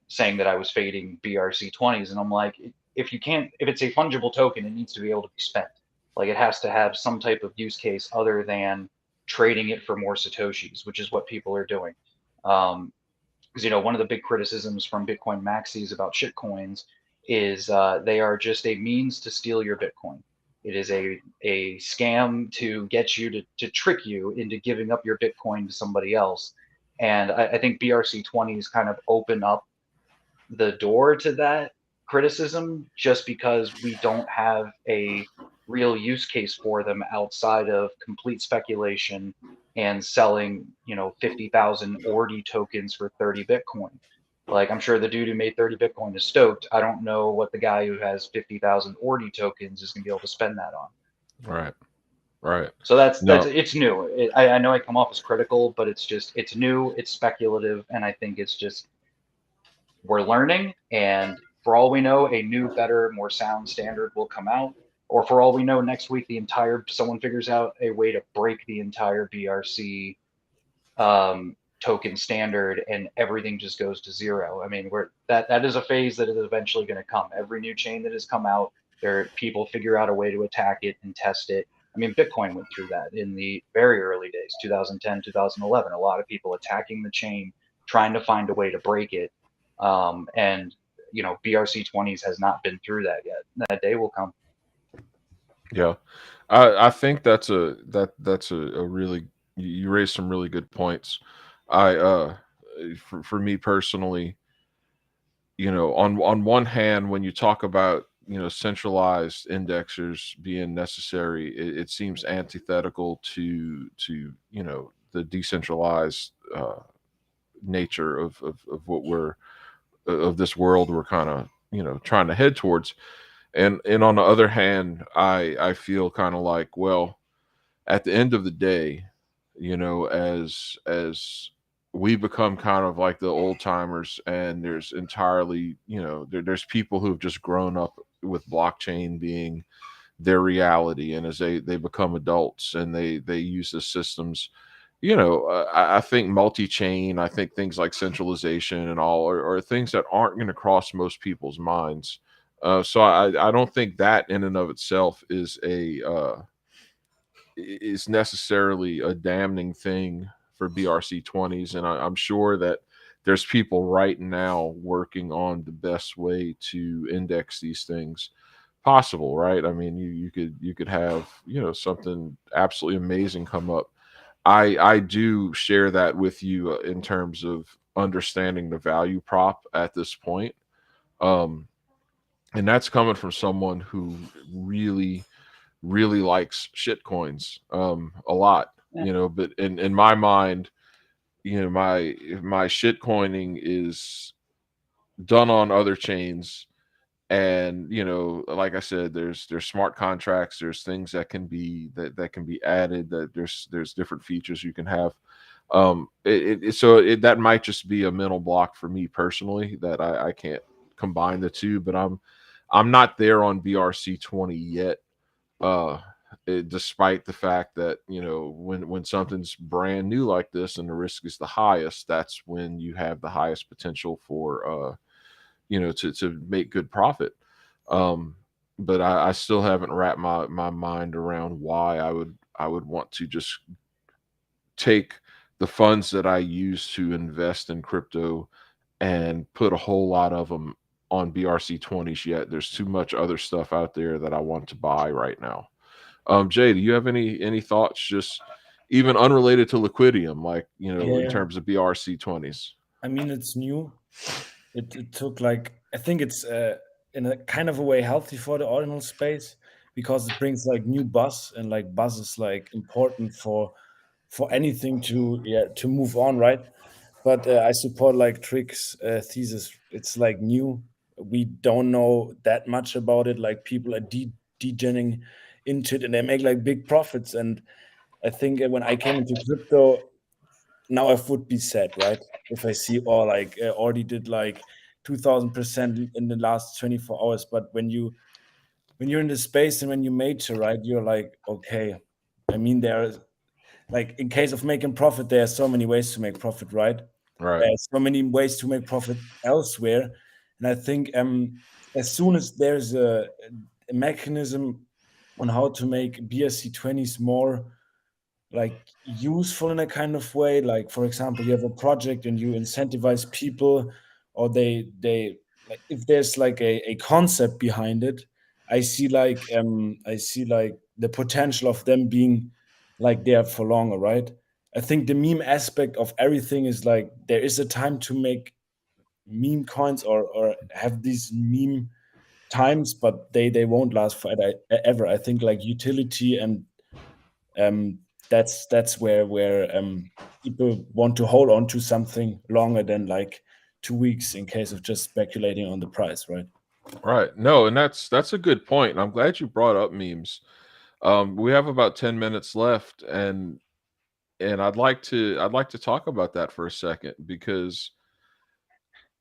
saying that I was fading BRC20s, and I'm like, if it's a fungible token, it needs to be able to be spent. Like it has to have some type of use case other than trading it for more Satoshis, which is what people are doing. Because one of the big criticisms from Bitcoin maxis about shitcoins is they are just a means to steal your Bitcoin. It is a scam to get you to trick you into giving up your Bitcoin to somebody else. And I think BRC20s kind of open up the door to that criticism, just because we don't have a real use case for them outside of complete speculation and selling 50,000 ordi tokens for 30 Bitcoin. Like, I'm sure the dude who made 30 Bitcoin is stoked. I don't know what the guy who has 50,000 Ordi tokens is going to be able to spend that on. Right. Right. So that's No. it's new. I know I come off as critical, but it's new, it's speculative, and I think it's just we're learning. And for all we know, a new, better, more sound standard will come out. Or for all we know, next week someone figures out a way to break the entire BRC token standard, and everything just goes to zero. I mean, that is a phase that is eventually going to come. Every new chain that has come out, people figure out a way to attack it and test it. I mean, Bitcoin went through that in the very early days, 2010, 2011. A lot of people attacking the chain, trying to find a way to break it. And BRC20s has not been through that yet. That day will come. Yeah, I think that's a really, you raised some really good points. For me personally, on one hand, when you talk about centralized indexers being necessary, it seems antithetical to the decentralized nature of what of this world we're kind of trying to head towards. And on the other hand, I feel kind of like, well, at the end of the day, as we become kind of like the old timers, and there's entirely, there's people who've just grown up with blockchain being their reality, and as they become adults and they use the systems, I think multi-chain, I think things like centralization and all are things that aren't going to cross most people's minds. So I don't think that in and of itself is necessarily a damning thing for BRC20s, and I'm sure that there's people right now working on the best way to index these things possible, right? I mean, you could have something absolutely amazing come up. I do share that with you in terms of understanding the value prop at this point. And that's coming from someone who really likes shit coins a lot, but in my mind, my shit coining is done on other chains. And like I said, there's smart contracts, there's things that can be that can be added, that there's different features you can have. That might just be a mental block for me personally, that I can't combine the two. But I'm not there on BRC20 yet, despite the fact that when something's brand new like this and the risk is the highest, that's when you have the highest potential for to make good profit. But I still haven't wrapped my mind around why I would want to just take the funds that I use to invest in crypto and put a whole lot of them on BRC20s yet. There's too much other stuff out there that I want to buy right now. Jay, do you have any thoughts, just even unrelated to Liquidium, like in terms of BRC20s? I mean, it's new. It took like, I think it's in a kind of a way healthy for the ordinal space, because it brings like new buzz, and like buzz is like important for anything to move on, right? But I support like Trygg's thesis. It's like new. We don't know that much about it. Like, people are degening into it, and they make like big profits. And I think when I came into crypto, now I would be sad, right? If I see, like already did like 2000% in the last 24 hours. But when you're in the space and when you major, right, you're like, okay. I mean, there is, like, in case of making profit, there are so many ways to make profit, right? Right. There's so many ways to make profit elsewhere. And I think as soon as there's a mechanism on how to make BRC20s more like useful in a kind of way, like, for example, you have a project and you incentivize people, or they like, if there's like a concept behind it, I see like the potential of them being like there for longer, right? I think the meme aspect of everything is like, there is a time to make meme coins, or have these meme times, but they won't last forever. I think like utility, and that's where people want to hold on to something longer than like 2 weeks in case of just speculating on the price, right? Right. No, and that's a good point. And I'm glad you brought up memes. We have about 10 minutes left, and I'd like to talk about that for a second because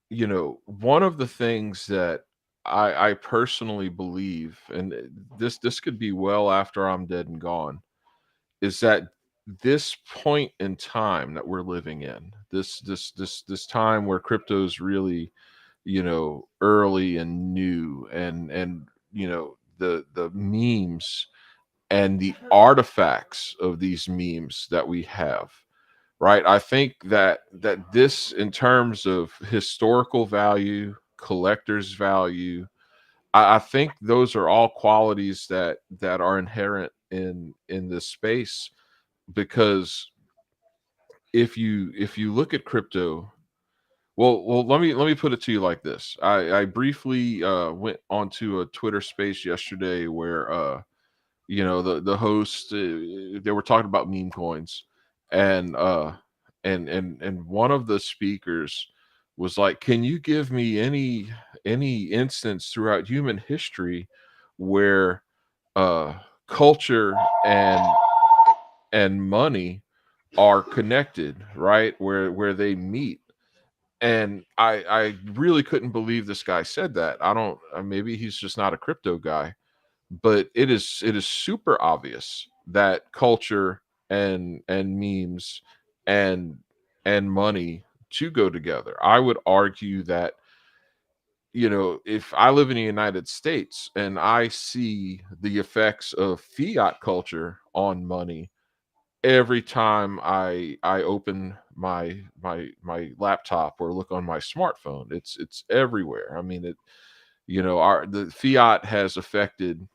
one of the things that I personally believe, and this could be well after I'm dead and gone, is that this point in time that we're living in, this time where crypto's really, early and new, and the memes and the artifacts of these memes that we have, right? I think that this, in terms of historical value, collector's value, I think those are all qualities that are inherent in this space. Because if you look at crypto, well, let me put it to you like this. I briefly went onto a Twitter space yesterday where the host, they were talking about meme coins, and one of the speakers was like, can you give me any instance throughout human history where uh culture and money are connected, right? Where they meet. And I really couldn't believe this guy said that. I don't maybe he's just not a crypto guy, but it is super obvious that culture and memes and and money to go together. I would argue that, if I live in the United States and I see the effects of fiat culture on money every time I open my laptop or look on my smartphone, it's everywhere. I mean, our the fiat has affected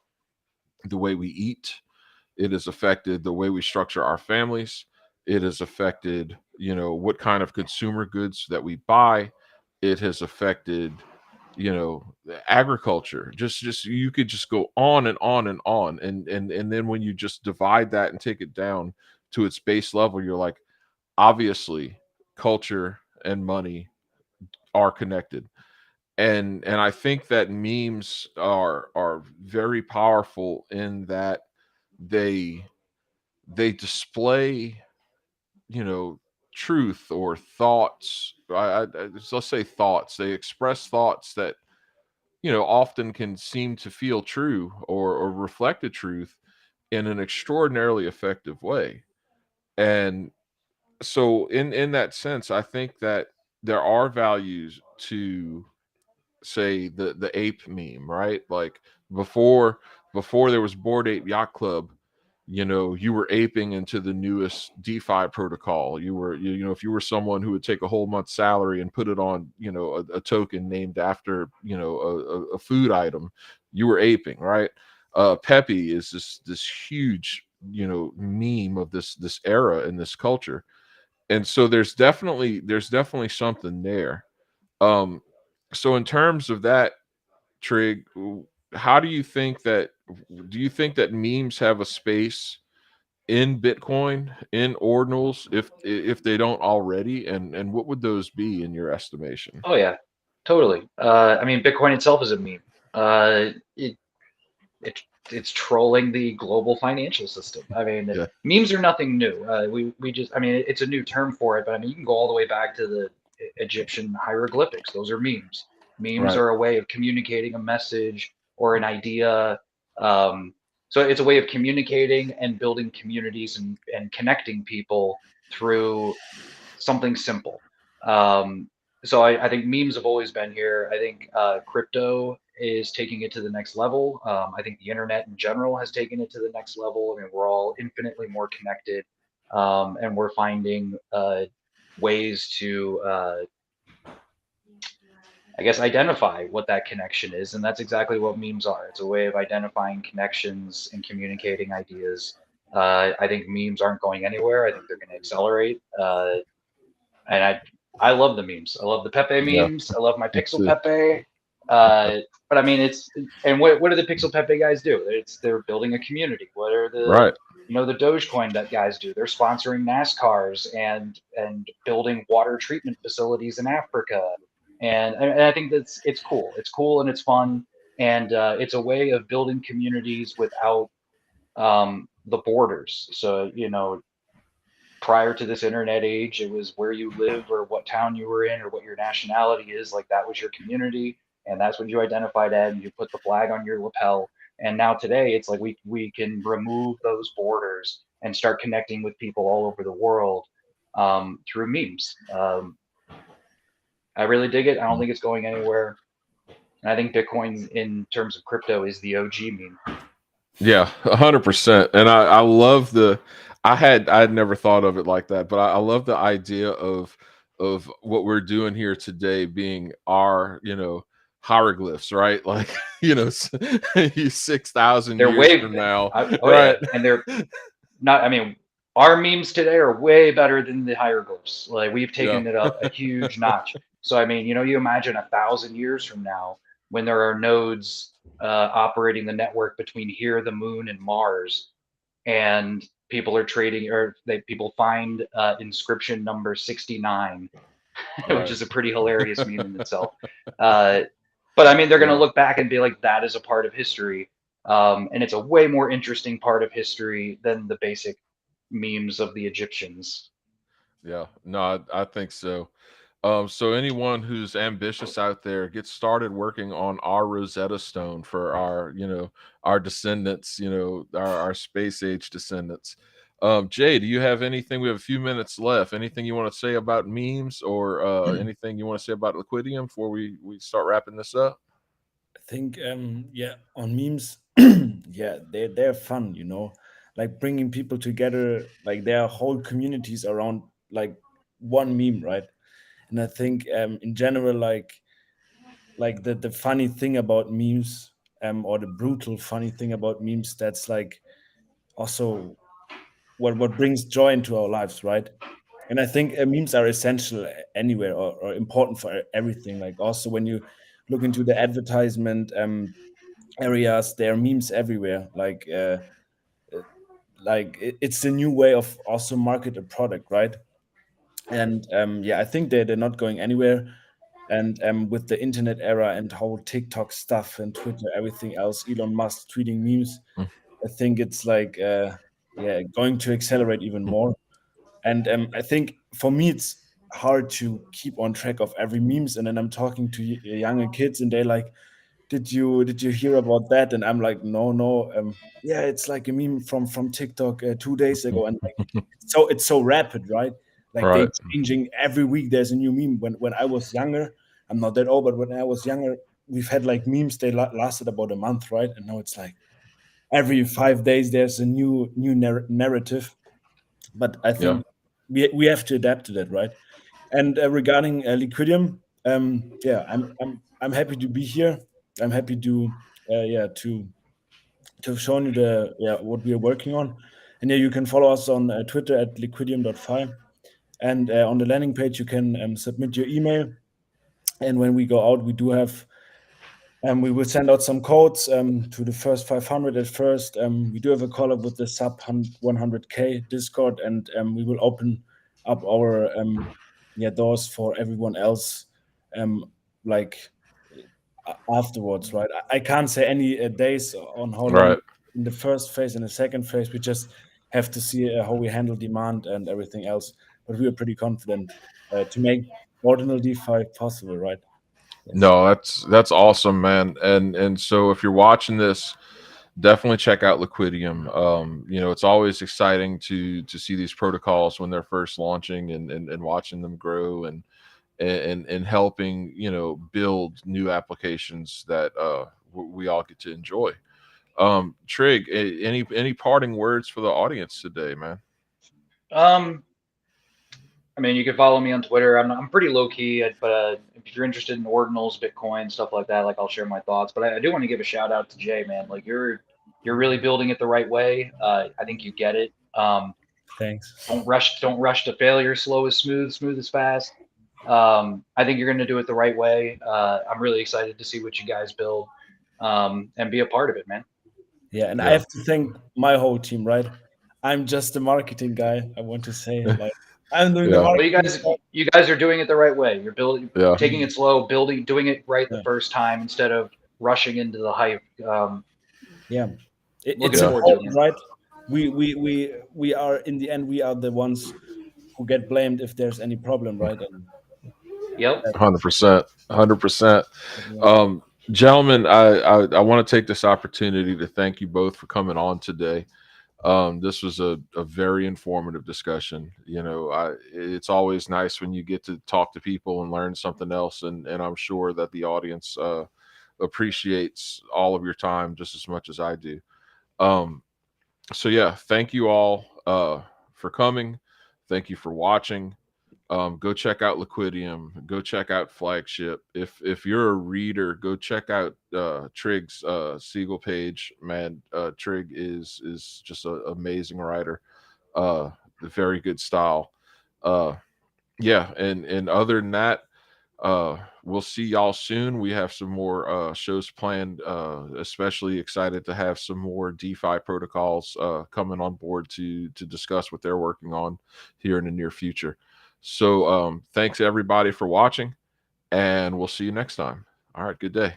the way we eat. It has affected the way we structure our families. It has affected, what kind of consumer goods that we buy. It has affected, the agriculture. Just you could just go on and on and on. And then when you just divide that and take it down to its base level, you're like, obviously, culture and money are connected. And I think that memes are very powerful in that they they display, you know truth or thoughts. Let's say thoughts. They express thoughts that, often can seem to feel true, or reflect the truth in an extraordinarily effective way. And so, in that sense, I think that there are values to, say, the ape meme, right? Like, before before there was Bored Ape Yacht Club, you were aping into the newest DeFi protocol. If you were someone who would take a whole month's salary and put it on, a token named after, a food item, you were aping, right? Pepe is this huge, meme of this era and this culture. And so there's definitely something there. Um, so in terms of that, Trig, how do you think that memes have a space in Bitcoin, in ordinals, if they don't already, and what would those be in your estimation? Oh yeah, totally. I mean, Bitcoin itself is a meme. It it it's trolling the global financial system. I mean, Yeah, memes are nothing new. We just, I mean, it's a new term for it, but I mean, you can go all the way back to the Egyptian hieroglyphics. Those are memes. Memes right. are a way of communicating a message or an idea. Um, so it's a way of communicating and building communities and connecting people through something simple. Um, so I think memes have always been here. I think crypto is taking it to the next level. I think the internet in general has taken it to the next level. I mean, we're all infinitely more connected, and we're finding ways to, I guess, identify what that connection is, and that's exactly what memes are. It's a way of identifying connections and communicating ideas. I think memes aren't going anywhere. I think they're going to accelerate. And I love the memes. I love the Pepe Yeah, memes. I love my me Pixel too. Pepe. But I mean, and what do the Pixel Pepe guys do? They're building a community. What are the Right. the Dogecoin that guys do? They're sponsoring NASCARs and building water treatment facilities in Africa. And I think it's cool. It's cool and it's fun, and it's a way of building communities without the borders. So prior to this internet age, it was where you live or what town you were in or what your nationality is. Like that was your community, and that's what you identified as. And you put the flag on your lapel. And now today, it's like we can remove those borders and start connecting with people all over the world through memes. I really dig it. I don't think it's going anywhere. And I think Bitcoin, in terms of crypto, is the OG meme. Yeah, 100%. And I love I had never thought of it like that, but I love the idea of what we're doing here today being our, hieroglyphs, right? Like, 6,000 They're years way, from now, yeah, right? and they're not. I mean, our memes today are way better than the hieroglyphs. Like we've Yeah. taken it up a huge notch. So I mean, you imagine 1,000 years from now when there are nodes operating the network between here, the moon, and Mars, and people are trading, or people find inscription number 69, which Right. is a pretty hilarious meme in itself. Uh, but I mean, they're going to Yeah. look back and be like, that is a part of history. And it's a way more interesting part of history than the basic memes of the Egyptians. Yeah. No, I think so. So anyone who's ambitious out there, get started working on our Rosetta Stone for our descendants, our space age descendants. Jay, do you have anything? We have a few minutes left. Anything you want to say about memes, or anything you want to say about Liquidium before we start wrapping this up? I think yeah, on memes, yeah, they're fun, like bringing people together. Like there are whole communities around like one meme, right? And I think in general, like the funny thing about memes, or the brutal funny thing about memes, that's like also what brings joy into our lives, right? And I think memes are essential anywhere, or important for everything. Like also when you look into the advertisement areas, there are memes everywhere. Like it's a new way of also market a product, right? And yeah, I think they're not going anywhere. And with the internet era and whole TikTok stuff and Twitter, everything else, Elon Musk tweeting memes, I think it's like yeah, going to accelerate even more. And I think for me, it's hard to keep on track of every memes. And then I'm talking to younger kids, and they're like, "Did you hear about that?" And I'm like, "No, no. Yeah, it's like a meme from TikTok 2 days ago." And like, it's so rapid, right? Like they Right. changing every week. There's a new meme. When I was younger, I'm not that old, but when I was younger, we've had like memes. They lasted about a month, right? And now it's like every 5 days there's a new narrative. But I Yeah. think we have to adapt to that, right? And regarding Liquidium, yeah, I'm happy to be here. I'm happy to yeah to have shown you the what we are working on. And yeah, you can follow us on Twitter at liquidium.fi, and on the landing page you can submit your email. And when we go out, we do have we will send out some codes to the first 500 at first. We do have a collab with the sub 100K Discord, and we will open up our doors for everyone else, like afterwards, right? I can't say any days on how long Right. in the first phase and the second phase. We just have to see how we handle demand and everything else. But we are pretty confident to make ordinal DeFi possible, right? Yes. No, that's awesome, man. And so if you're watching this, definitely check out Liquidium. It's always exciting to see these protocols when they're first launching, and watching them grow, and helping build new applications that we all get to enjoy. Trigg, any parting words for the audience today, man? Um, I mean, you can follow me on Twitter. I'm pretty low key, but if you're interested in ordinals, Bitcoin, stuff like that, like I'll share my thoughts. But I do want to give a shout out to Jay, man. Like you're really building it the right way. I think you get it. Thanks. Don't rush to failure. Slow is smooth, smooth is fast. I think you're going to do it the right way. I'm really excited to see what you guys build, and be a part of it, man. Yeah, and I Yeah. have to thank my whole team, right? I'm just a marketing guy. I want to say, like, I'm doing Yeah. the Well, marketing. you guys are doing it the right way. You're building, Yeah. taking it slow, doing it right the Yeah. first time instead of rushing into the hype. Yeah, Looking it's Yeah. forward to important, it. right? We are in the end, we are the ones who get blamed if there's any problem, right? And Yep. 100%. 100%. that, Gentlemen, I want to take this opportunity to thank you both for coming on today. This was a very informative discussion. You know, it's always nice when you get to talk to people and learn something else, and I'm sure that the audience appreciates all of your time just as much as I do. Um, so yeah, thank you all for coming. Thank you for watching. Go check out Liquidium. Go check out Flagship. If you're a reader, go check out Trygg's Siegel page. Man, Trygg is just an amazing writer. Very good style. Yeah, and other than that, we'll see y'all soon. We have some more shows planned. Especially excited to have some more DeFi protocols coming on board to discuss what they're working on here in the near future. So thanks everybody for watching, and we'll see you next time. All right, good day.